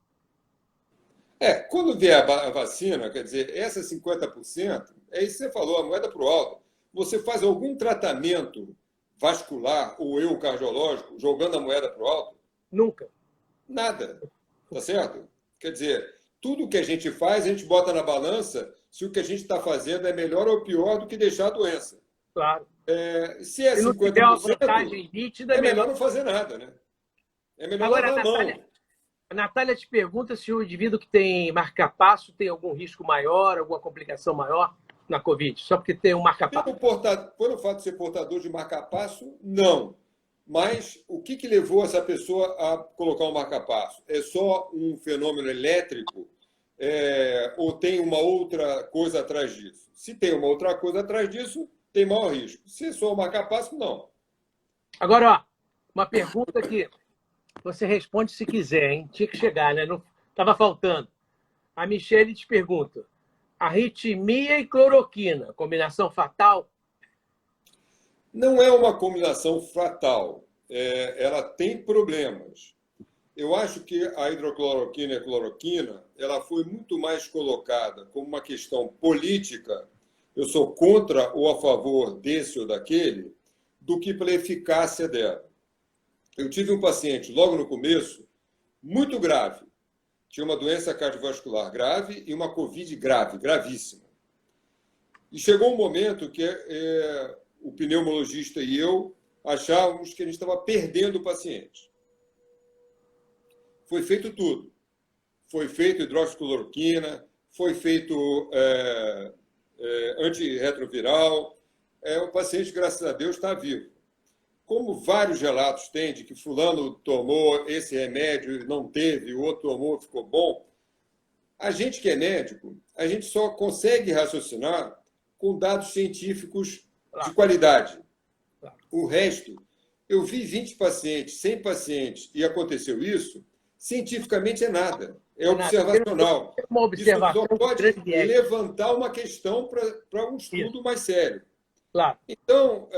Quando vier a vacina, quer dizer, essa 50%, é isso que você falou, a moeda para o alto. Você faz algum tratamento vascular ou cardiológico jogando a moeda para o alto? Nunca. Nada. Tá certo? Quer dizer, tudo que a gente faz, a gente bota na balança se o que a gente está fazendo é melhor ou pior do que deixar a doença. Claro. Se é 50%, nítida, é melhor não fazer nada, né? É melhor lavar a mão. A Natália te pergunta se o indivíduo que tem marca-passo tem algum risco maior, alguma complicação maior na Covid, só porque tem um marca-passo. Pelo fato de ser portador de marca-passo, não. Mas o que levou essa pessoa a colocar um marca-passo? É só um fenômeno elétrico ou tem uma outra coisa atrás disso? Se tem uma outra coisa atrás disso, tem maior risco. Se é só o marca-passo, não. Agora, uma pergunta que você responde se quiser, hein? Tinha que chegar, né? Não estava faltando. A Michele te pergunta: arritmia e cloroquina, combinação fatal? Não é uma combinação fatal. Ela tem problemas. Eu acho que a hidrocloroquina e a cloroquina ela foi muito mais colocada como uma questão política, eu sou contra ou a favor desse ou daquele, do que pela eficácia dela. Eu tive um paciente, logo no começo, muito grave. Tinha uma doença cardiovascular grave e uma Covid grave, gravíssima. E chegou um momento que o pneumologista e eu achávamos que a gente estava perdendo o paciente. Foi feito tudo. Foi feito hidroxicloroquina, foi feito antirretroviral. O paciente, graças a Deus, está vivo. como vários relatos têm de que fulano tomou esse remédio e não teve, o outro tomou e ficou bom, a gente que é médico, a gente só consegue raciocinar com dados científicos de qualidade. O resto, eu vi 20 pacientes, 100 pacientes e aconteceu isso, cientificamente é nada. É observacional. Uma observação isso só pode levantar uma questão para um estudo mais sério. Claro. Então,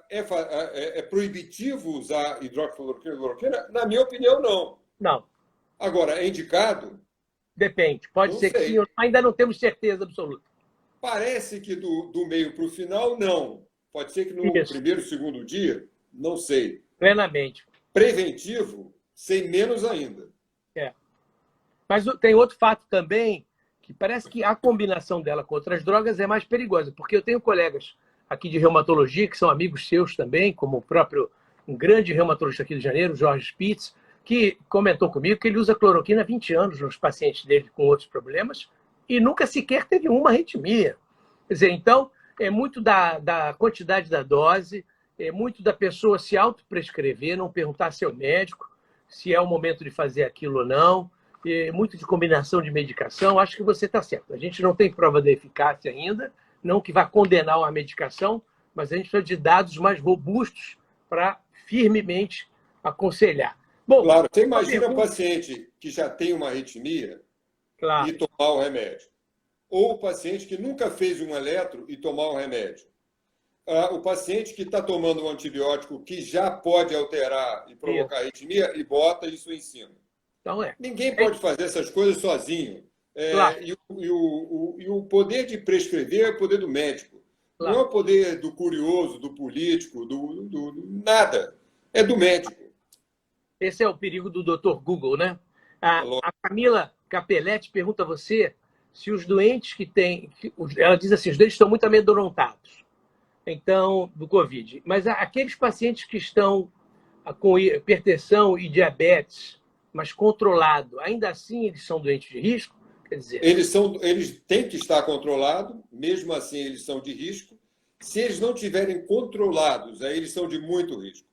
é proibitivo usar hidroxicloroquina e cloroquina? Na minha opinião, não. Não. Agora, é indicado? Depende. Pode ser que sim, ainda não temos certeza absoluta. Parece que do meio para o final, não. Pode ser que no primeiro, segundo dia, não sei. Plenamente. Preventivo, sei menos ainda. Mas tem outro fato também, que parece que a combinação dela com outras drogas é mais perigosa, porque eu tenho colegas aqui de reumatologia, que são amigos seus também, como o próprio um grande reumatologista aqui do Rio de Janeiro, Jorge Spitz, que comentou comigo que ele usa cloroquina há 20 anos nos pacientes dele com outros problemas e nunca sequer teve uma arritmia. Quer dizer, então, é muito da quantidade da dose, é muito da pessoa se autoprescrever, não perguntar ao seu médico se é o momento de fazer aquilo ou não, é muito de combinação de medicação. Acho que você está certo. A gente não tem prova da eficácia ainda, não que vá condenar uma medicação, mas a gente precisa de dados mais robustos para firmemente aconselhar. Bom, claro, você imagina um paciente que já tem uma arritmia e tomar o remédio. Ou o paciente que nunca fez um eletro e tomar um remédio. O paciente que está tomando um antibiótico que já pode alterar e provocar arritmia e bota isso em cima. Então, ninguém pode fazer essas coisas sozinho. Claro. E o poder de prescrever é o poder do médico. Claro. Não é o poder do curioso, do político, nada. É do médico. Esse é o perigo do Dr. Google, né? A Camila Capelletti pergunta a você se os doentes que têm... Ela diz assim, os doentes estão muito amedrontados, então, do Covid. Mas aqueles pacientes que estão com hipertensão e diabetes, mas controlado, ainda assim eles são doentes de risco? Quer dizer... Eles têm que estar controlados, mesmo assim eles são de risco. Se eles não estiverem controlados, aí eles são de muito risco.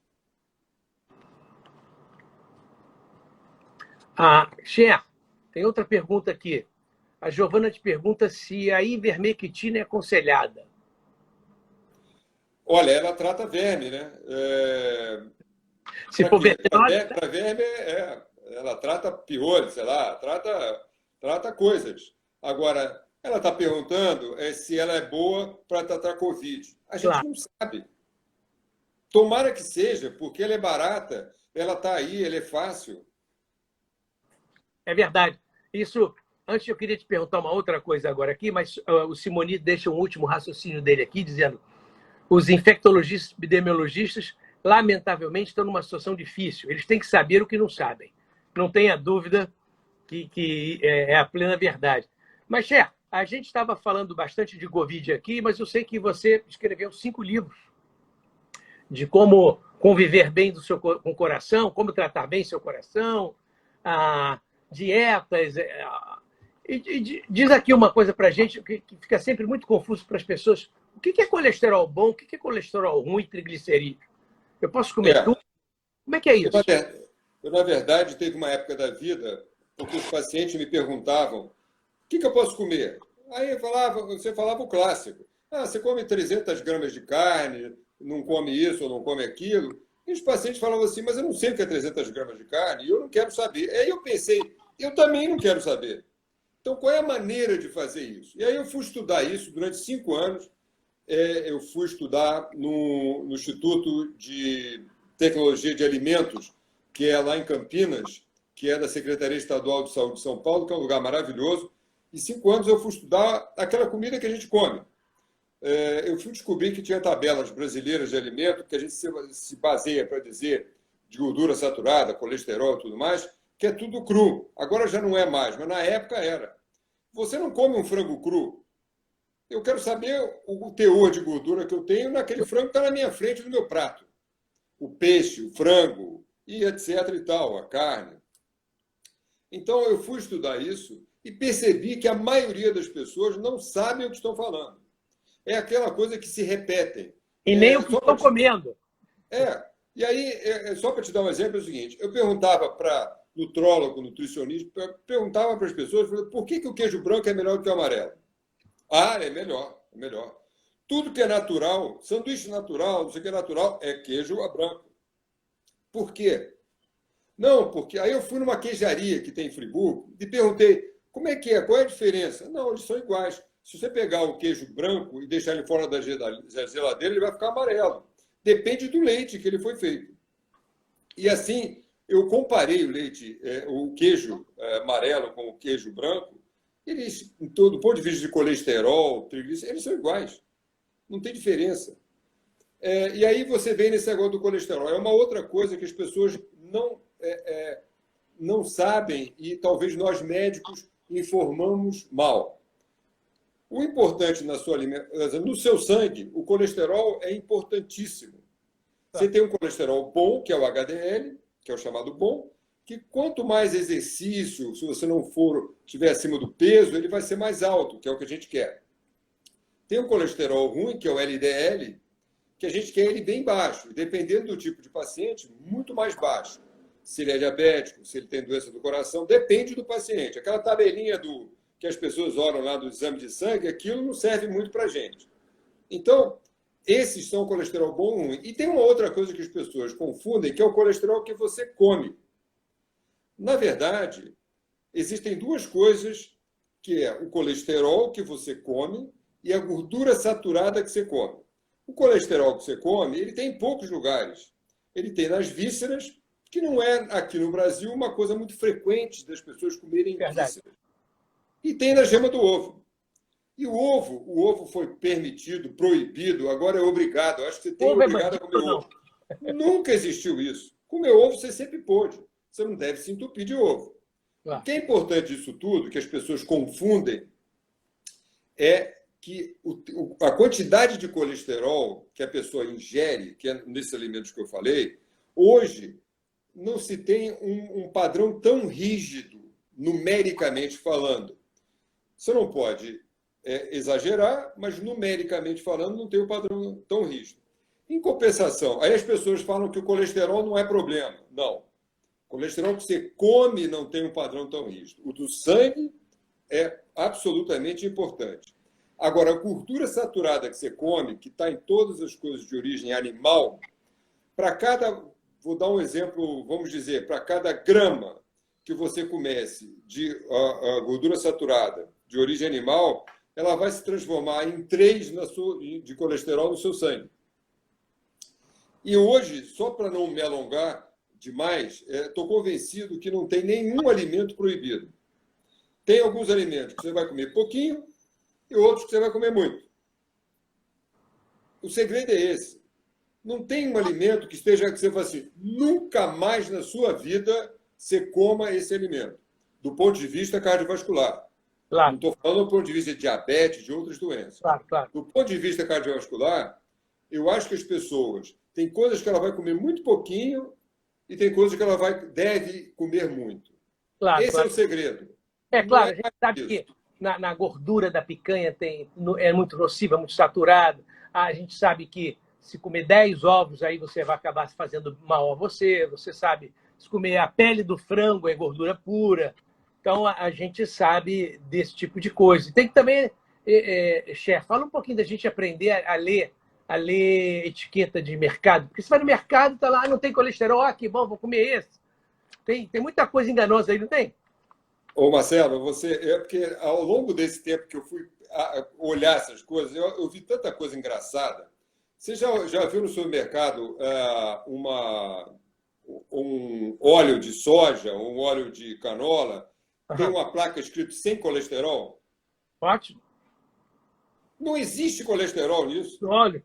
Cher, tem outra pergunta aqui. A Giovana te pergunta se a ivermectina é aconselhada. Olha, ela trata verme, né? Se for para verme, ela trata piolho, sei lá, trata coisas. Está ela está perguntando se ela é boa para tratar Covid. A gente não sabe. Tomara que seja, porque ela é barata, ela está aí, ela é fácil. É verdade. Isso, antes eu queria te perguntar uma outra coisa agora aqui, mas o Simoni deixa um último raciocínio dele aqui, dizendo: os infectologistas, epidemiologistas, lamentavelmente, estão numa situação difícil. Eles têm que saber o que não sabem. Não tenha dúvida que é a plena verdade. Mas, Cher, a gente estava falando bastante de Covid aqui, mas eu sei que você escreveu 5 livros de como conviver bem com o coração, como tratar bem seu coração, dietas. Diz aqui uma coisa para a gente que fica sempre muito confuso para as pessoas. O que é colesterol bom? O que é colesterol ruim, triglicerídeo? Eu posso comer tudo? Como é que é isso? Eu, na verdade, teve uma época da vida porque os pacientes me perguntavam: o que eu posso comer? Aí você falava o clássico. Você come 300 gramas de carne, não come isso ou não come aquilo. E os pacientes falavam assim: mas eu não sei o que é 300 gramas de carne e eu não quero saber. Aí eu pensei, eu também não quero saber. Então, qual é a maneira de fazer isso? E aí eu fui estudar isso durante 5 anos. Eu fui estudar no Instituto de Tecnologia de Alimentos, que é lá em Campinas, que é da Secretaria Estadual de Saúde de São Paulo, que é um lugar maravilhoso. E 5 anos eu fui estudar aquela comida que a gente come. Eu fui descobrir que tinha tabelas brasileiras de alimento que a gente se baseia para dizer de gordura saturada, colesterol e tudo mais, que é tudo cru. Agora já não é mais, mas na época era. Você não come um frango cru. Eu quero saber o teor de gordura que eu tenho naquele frango que está na minha frente, no meu prato. O peixe, o frango, e etc. e tal, a carne. Então, eu fui estudar isso e percebi que a maioria das pessoas não sabem o que estão falando. É aquela coisa que se repetem. E nem o que estão comendo. E aí, só para te dar um exemplo, é o seguinte, eu perguntava para nutrólogo, nutricionista, perguntava para as pessoas, por que o queijo branco é melhor do que o amarelo? Ah, é melhor, é melhor. Tudo que é natural, sanduíche natural, não sei o que é natural, é queijo branco. Por quê? Não, porque aí eu fui numa queijaria que tem em Friburgo e perguntei, como é que é? Qual é a diferença? Não, eles são iguais. Se você pegar o queijo branco e deixar ele fora da geladeira, ele vai ficar amarelo. Depende do leite que ele foi feito. E assim, eu comparei o leite, o queijo amarelo com o queijo branco, eles, do ponto de vista de colesterol, triglicéridos, eles são iguais. Não tem diferença. E aí você vem nesse negócio do colesterol. É uma outra coisa que as pessoas não sabem e talvez nós médicos informamos mal. O importante na sua alimentação, no seu sangue, o colesterol é importantíssimo. Você tem um colesterol bom, que é o HDL, que é o chamado bom, que quanto mais exercício, se você não estiver acima do peso, ele vai ser mais alto, que é o que a gente quer. Tem um colesterol ruim, que é o LDL, que a gente quer ele bem baixo, dependendo do tipo de paciente, muito mais baixo. Se ele é diabético, se ele tem doença do coração, depende do paciente. Aquela tabelinha que as pessoas olham lá do exame de sangue, aquilo não serve muito para a gente. Então, esses são o colesterol bom e ruim. E tem uma outra coisa que as pessoas confundem, que é o colesterol que você come. Na verdade, existem duas coisas, que é o colesterol que você come e a gordura saturada que você come. O colesterol que você come, ele tem em poucos lugares. Ele tem nas vísceras, que não é, aqui no Brasil, uma coisa muito frequente das pessoas comerem vísceras. E tem na gema do ovo. E o ovo foi permitido, proibido, agora é obrigado. Acho que você tem obrigado a comer ovo. Nunca existiu isso. Comer ovo você sempre pôde. Você não deve se entupir de ovo. Claro. O que é importante disso tudo, que as pessoas confundem, é que a quantidade de colesterol que a pessoa ingere, que é nesses alimentos que eu falei, hoje não se tem um padrão tão rígido, numericamente falando. Você não pode exagerar, mas numericamente falando, não tem um padrão tão rígido. Em compensação, aí as pessoas falam que o colesterol não é problema. Não. O colesterol que você come não tem um padrão tão rígido. O do sangue é absolutamente importante. Agora, a gordura saturada que você come, que está em todas as coisas de origem animal, para cada, vou dar um exemplo, vamos dizer, para cada grama que você comesse de gordura saturada de origem animal, ela vai se transformar em 3 de colesterol no seu sangue. E hoje, só para não me alongar demais, estou convencido que não tem nenhum alimento proibido. Tem alguns alimentos que você vai comer pouquinho e outros que você vai comer muito. O segredo é esse. Não tem um alimento que você fala assim, nunca mais na sua vida você coma esse alimento, do ponto de vista cardiovascular. Claro. Não estou falando do ponto de vista de diabetes, de outras doenças. Claro, claro. Do ponto de vista cardiovascular, eu acho que as pessoas, tem coisas que ela vai comer muito pouquinho e tem coisas que ela deve comer muito. Claro, esse é o segredo. Claro, a gente sabe que na gordura da picanha é muito nociva, muito saturada. A gente sabe que se comer 10 ovos, aí você vai acabar fazendo mal a você. Você sabe, se comer a pele do frango é gordura pura. Então, a gente sabe desse tipo de coisa. Tem que também, chefe, fala um pouquinho da gente aprender a ler etiqueta de mercado. Porque você vai no mercado e está lá, não tem colesterol, que bom, vou comer esse. Tem muita coisa enganosa aí, não tem? Ô, Marcelo, porque ao longo desse tempo que eu fui olhar essas coisas, eu vi tanta coisa engraçada. Você já viu no supermercado um óleo de soja, um óleo de canola, tem uma placa escrito sem colesterol? Ótimo. Não existe colesterol nisso. Óleo.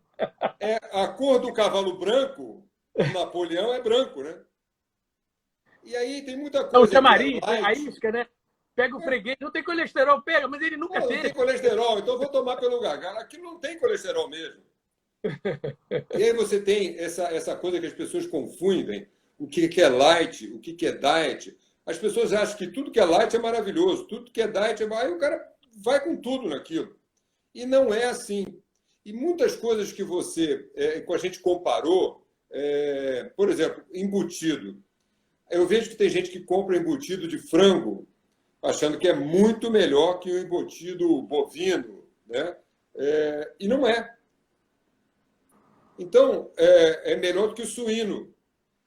A cor do cavalo branco, o Napoleão é branco, né? E aí tem muita coisa... Não, o chamariz, a isca, né? Pega o freguês, não tem colesterol, pega, mas ele nunca teve. Não tem colesterol, então eu vou tomar pelo gargalo. Aqui não tem colesterol mesmo. E aí você tem essa coisa que as pessoas confundem, o que é light, o que é diet. As pessoas acham que tudo que é light é maravilhoso, tudo que é diet é... Aí o cara vai com tudo naquilo. E não é assim. E muitas coisas que a gente comparou, por exemplo, embutido. Eu vejo que tem gente que compra embutido de frango achando que é muito melhor que o embutido bovino, né? E não é. Então, é melhor do que o suíno.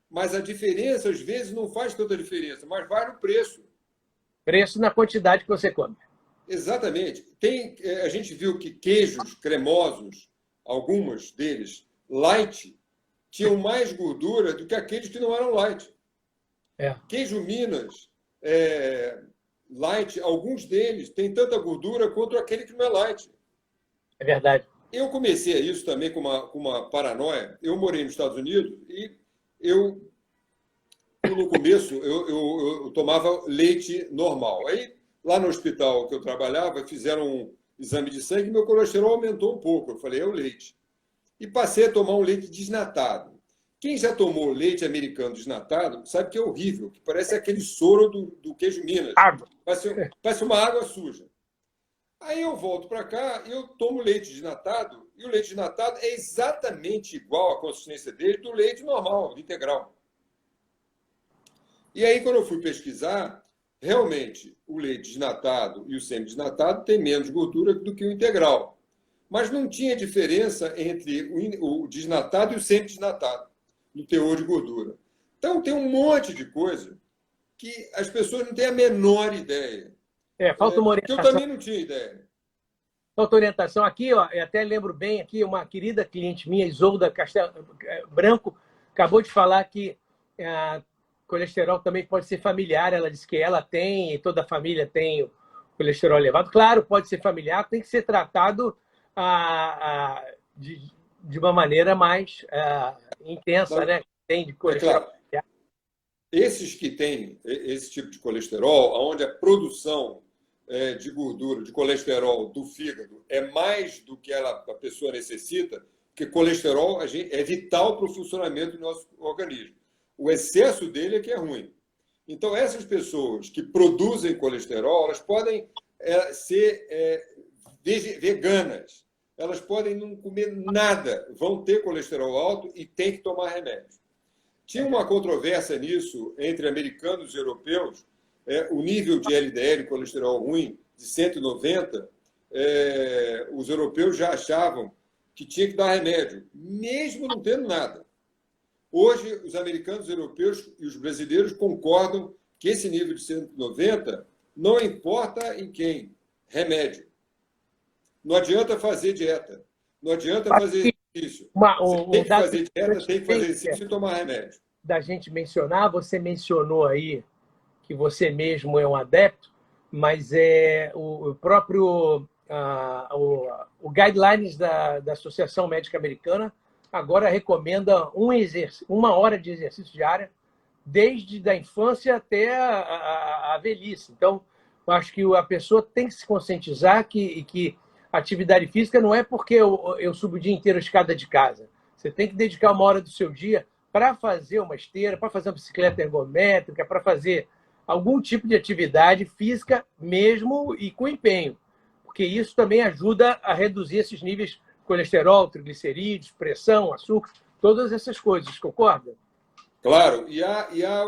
Mas a diferença, às vezes, não faz tanta diferença, mas vai no preço. Preço na quantidade que você come. Exatamente. A gente viu que queijos cremosos, alguns deles, light, tinham mais gordura do que aqueles que não eram light. Queijo Minas, light, alguns deles têm tanta gordura quanto aquele que não é light. É verdade. Eu comecei isso também com uma paranoia. Eu morei nos Estados Unidos e no começo, eu tomava leite normal. Aí, lá no hospital que eu trabalhava, fizeram um exame de sangue e meu colesterol aumentou um pouco. Eu falei, é o leite. E passei a tomar um leite desnatado. Quem já tomou leite americano desnatado sabe que é horrível, que parece aquele soro do queijo Minas. Água. Parece uma água suja. Aí eu volto para cá e eu tomo leite desnatado, e o leite desnatado é exatamente igual à consistência dele do leite normal, integral. E aí, quando eu fui pesquisar, realmente o leite desnatado e o semi-desnatado têm menos gordura do que o integral. Mas não tinha diferença entre o desnatado e o semi-desnatado no teor de gordura. Então, tem um monte de coisa que as pessoas não têm a menor ideia. Falta uma orientação. Eu também não tinha ideia. Falta orientação. Aqui, ó, eu até lembro bem, aqui uma querida cliente minha, Isolda Castelo Branco, acabou de falar que colesterol também pode ser familiar. Ela disse que ela tem, e toda a família tem o colesterol elevado. Claro, pode ser familiar, tem que ser tratado de uma maneira mais intensa, né? Tem de colesterol. Claro. Esses que têm esse tipo de colesterol, onde a produção de gordura, de colesterol do fígado é mais do que a pessoa necessita, porque colesterol é vital para o funcionamento do nosso organismo. O excesso dele é que é ruim. Então, essas pessoas que produzem colesterol, elas podem ser veganas, elas podem não comer nada, vão ter colesterol alto e têm que tomar remédio. Tinha uma controvérsia nisso entre americanos e europeus. O nível de LDL, colesterol ruim, de 190, os europeus já achavam que tinha que dar remédio, mesmo não tendo nada. Hoje, os americanos, os europeus e os brasileiros concordam que esse nível de 190 não importa em quem, remédio. Não adianta fazer dieta, não adianta fazer exercício. Você tem que fazer dieta, tem que fazer exercício e tomar remédio. Da gente mencionar, você mencionou aí que você mesmo é um adepto, mas o próprio o guidelines da Associação Médica Americana agora recomenda uma hora de exercício diária desde a infância até a velhice. Então, eu acho que a pessoa tem que se conscientizar que a atividade física não é porque eu subo o dia inteiro a escada de casa. Você tem que dedicar uma hora do seu dia para fazer uma esteira, para fazer uma bicicleta ergométrica, para fazer algum tipo de atividade física mesmo e com empenho, porque isso também ajuda a reduzir esses níveis de colesterol, triglicerídeos, pressão, açúcar, todas essas coisas, concorda? Claro, e há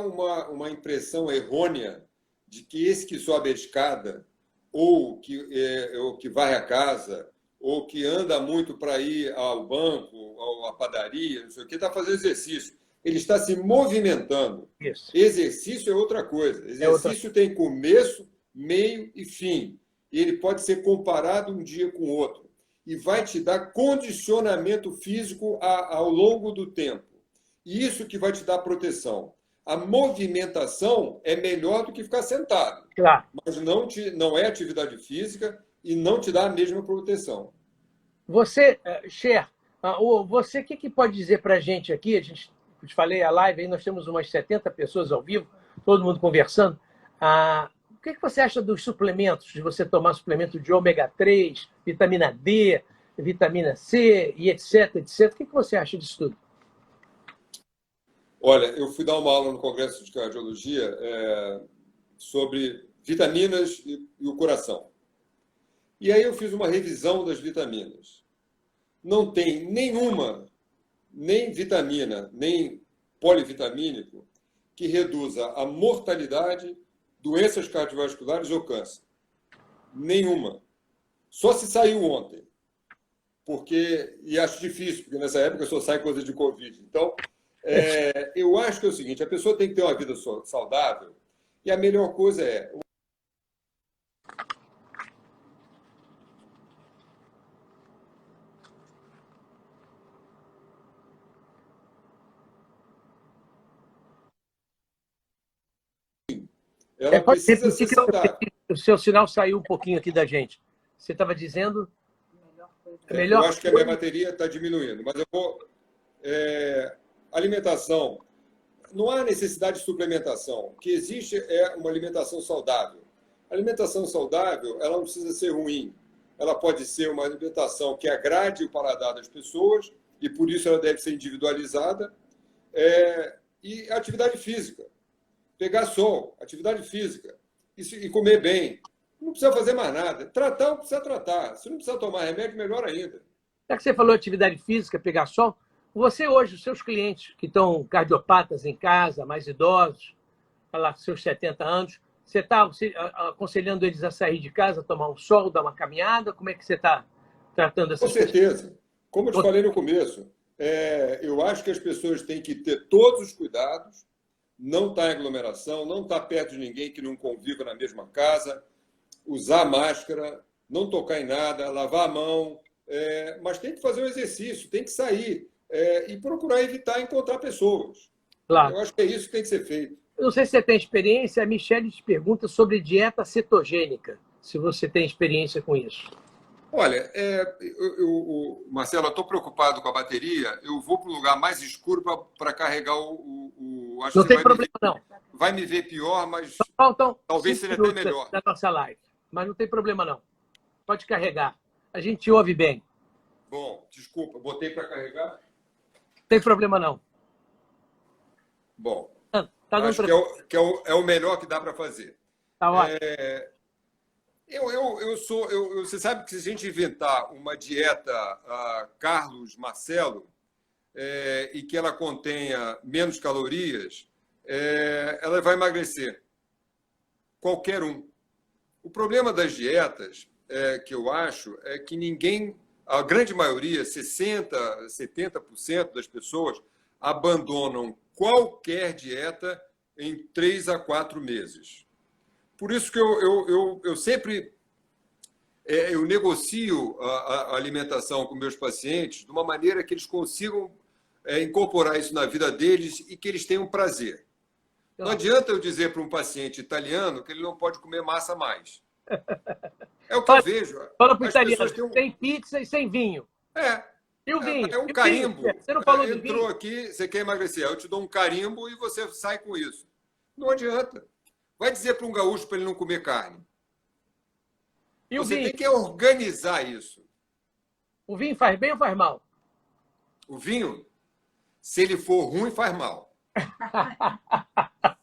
uma impressão errônea de que esse que sobe a escada, ou que varre a casa, ou que anda muito para ir ao banco, à padaria, não sei o que, está fazendo exercício. Ele está se movimentando. Isso. Exercício é outra coisa. Exercício tem começo, meio e fim. E ele pode ser comparado um dia com o outro. E vai te dar condicionamento físico ao longo do tempo. E isso que vai te dar proteção. A movimentação é melhor do que ficar sentado. Claro. Mas não é atividade física e não te dá a mesma proteção. Você, Cher, você o que pode dizer para a gente aqui? Eu te falei a live, aí nós temos umas 70 pessoas ao vivo, todo mundo conversando. O que você acha dos suplementos, de você tomar suplemento de ômega 3, vitamina D, vitamina C e etc, etc? O que você acha disso tudo? Olha, eu fui dar uma aula no Congresso de Cardiologia sobre vitaminas e o coração. E aí eu fiz uma revisão das vitaminas. Não tem nenhuma, nem vitamina, nem polivitamínico que reduza a mortalidade, doenças cardiovasculares ou câncer. Nenhuma. Só se saiu ontem. E acho difícil, porque nessa época só sai coisa de Covid. Então, eu acho que é o seguinte, a pessoa tem que ter uma vida saudável e a melhor coisa é... Ela precisa ser saudável. O seu sinal saiu um pouquinho aqui da gente. Você estava dizendo... Eu acho que a minha bateria está diminuindo, mas eu vou... Alimentação. Não há necessidade de suplementação. O que existe é uma alimentação saudável. A alimentação saudável, ela não precisa ser ruim. Ela pode ser uma alimentação que agrade o paladar das pessoas, e por isso ela deve ser individualizada. E atividade física. Pegar sol, atividade física. E comer bem. Não precisa fazer mais nada. Tratar, não precisa tratar. Se não precisa tomar remédio, melhor ainda. Já que você falou atividade física, pegar sol, você hoje, os seus clientes que estão cardiopatas em casa, mais idosos, lá, seus 70 anos, você está aconselhando eles a sair de casa, tomar um sol, dar uma caminhada? Como é que você está tratando essas pessoas? Com certeza. Como eu te falei no começo, eu acho que as pessoas têm que ter todos os cuidados, não estar em aglomeração, não estar perto de ninguém que não conviva na mesma casa, usar máscara, não tocar em nada, lavar a mão, mas tem que fazer um exercício, tem que sair e procurar evitar encontrar pessoas. Claro. Eu acho que é isso que tem que ser feito. Eu não sei se você tem experiência, a Michelle te pergunta sobre dieta cetogênica, se você tem experiência com isso. Olha, Marcelo, eu estou preocupado com a bateria, eu vou para um lugar mais escuro para carregar acho não que tem problema, não. Vai me ver pior, mas Faltam talvez seja até melhor. Da nossa live, mas não tem problema, não. Pode carregar. A gente te ouve bem. Bom, desculpa, botei para carregar? Não tem problema, não. Bom, tá acho que é o melhor que dá para fazer. Tá ótimo. Você sabe que se a gente inventar uma dieta Carlos Marcelo e que ela contenha menos calorias, ela vai emagrecer. Qualquer um. O problema das dietas, que eu acho, é que a grande maioria, 60%, 70% das pessoas, abandonam qualquer dieta em 3 a 4 meses. Por isso que eu sempre negocio a alimentação com meus pacientes de uma maneira que eles consigam incorporar isso na vida deles e que eles tenham prazer. Não adianta eu dizer para um paciente italiano que ele não pode comer massa mais. É o que eu vejo. Fala para o italiano, sem pizza e sem vinho. E o vinho? É um carimbo. Você não falou do Entrou vinho? aqui, você quer emagrecer. Eu te dou um carimbo e você sai com isso. Não adianta. Vai dizer para um gaúcho para ele não comer carne. E o você vinho? tem que organizar isso. O vinho faz bem ou faz mal? O vinho, se ele for ruim, faz mal.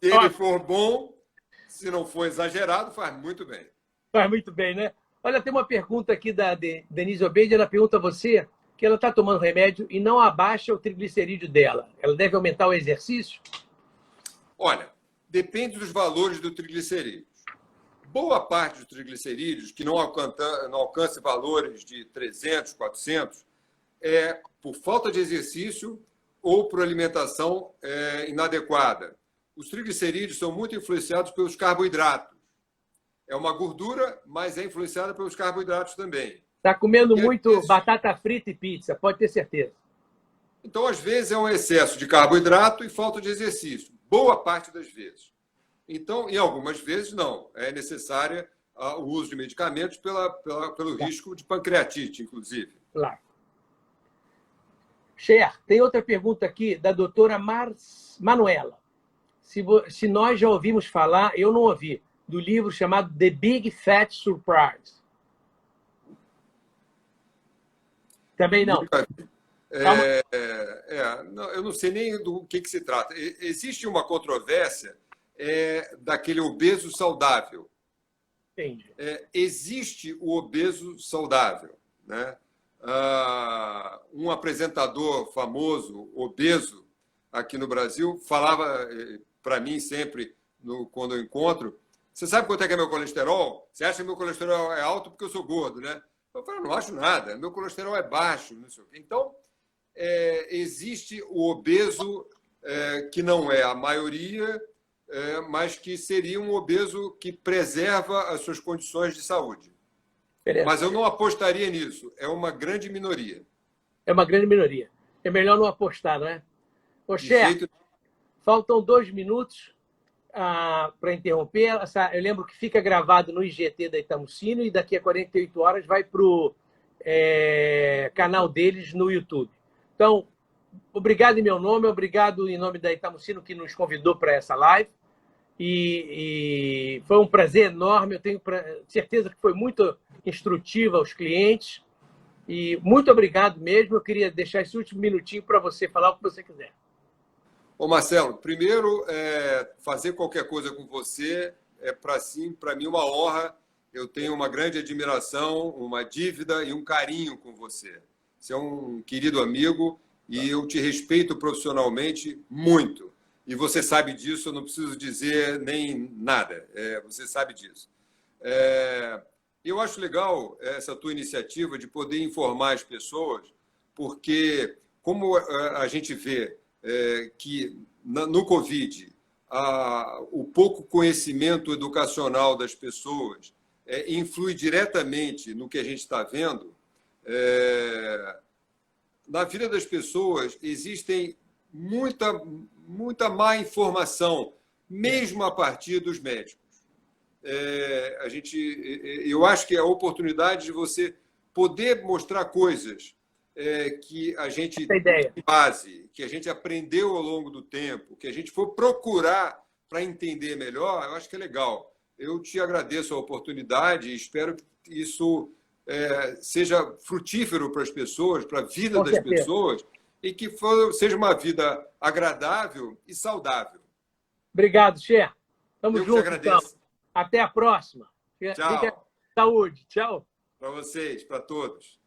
Se ele for bom, se não for exagerado, faz muito bem. Faz muito bem, né? Olha, tem uma pergunta aqui da Denise Obeide. Ela pergunta a você que ela está tomando remédio e não abaixa o triglicerídeo dela. Ela deve aumentar o exercício? Olha, depende dos valores do triglicerídeo. Boa parte dos triglicerídeos, que não alcança valores de 300, 400, é por falta de exercício ou por alimentação inadequada. Os triglicerídeos são muito influenciados pelos carboidratos. É uma gordura, mas é influenciada pelos carboidratos também. Está comendo muito batata frita e pizza, pode ter certeza. Então, às vezes, é um excesso de carboidrato e falta de exercício. Boa parte das vezes. Então, em algumas vezes, não. É necessária o uso de medicamentos pelo risco de pancreatite, inclusive. Claro. Cher, tem outra pergunta aqui da doutora Manuela. Se nós já ouvimos falar, eu não ouvi, do livro chamado The Big Fat Surprise. Também não. Não, eu não sei nem do que se trata. Existe uma controvérsia daquele obeso saudável. Entendi. Existe o obeso saudável, né? Um apresentador famoso, obeso, aqui no Brasil, falava para mim sempre, quando eu encontro, você sabe quanto é que é meu colesterol? Você acha que meu colesterol é alto porque eu sou gordo, né? Eu falo, não acho nada, meu colesterol é baixo. Não sei o quê. Então, existe o obeso que não é a maioria, mas que seria um obeso que preserva as suas condições de saúde. Mas eu não apostaria nisso, é uma grande minoria. É uma grande minoria. É melhor não apostar, não é? Ô, Cher, faltam 2 minutos para interromper. Eu lembro que fica gravado no IGT da Itamucino e daqui a 48 horas vai para o canal deles no YouTube. Então, obrigado em meu nome, obrigado em nome da Itamucino que nos convidou para essa live. E foi um prazer enorme. Eu tenho certeza que foi muito instrutiva aos clientes. E muito obrigado mesmo. Eu queria deixar esse último minutinho para você falar o que você quiser. Ô Marcelo, primeiro, fazer qualquer coisa com você para mim, uma honra. Eu tenho uma grande admiração, uma dívida e um carinho com você. Você é um querido amigo e eu te respeito profissionalmente muito. E você sabe disso, eu não preciso dizer nem nada. Você sabe disso. Eu acho legal essa tua iniciativa de poder informar as pessoas, porque como a gente vê que no Covid o pouco conhecimento educacional das pessoas influi diretamente no que a gente está vendo, na vida das pessoas existem muita má informação, mesmo a partir dos médicos. Eu acho que é a oportunidade de você poder mostrar coisas que a gente tem base, que a gente aprendeu ao longo do tempo, que a gente for procurar para entender melhor, eu acho que é legal. Eu te agradeço a oportunidade e espero que isso seja frutífero para as pessoas, para a vida das pessoas, e que seja uma vida agradável e saudável. Obrigado, Cher. Tamo junto. Eu que agradeço. Então. Até a próxima. Tchau. Fica saúde. Tchau. Para vocês, para todos.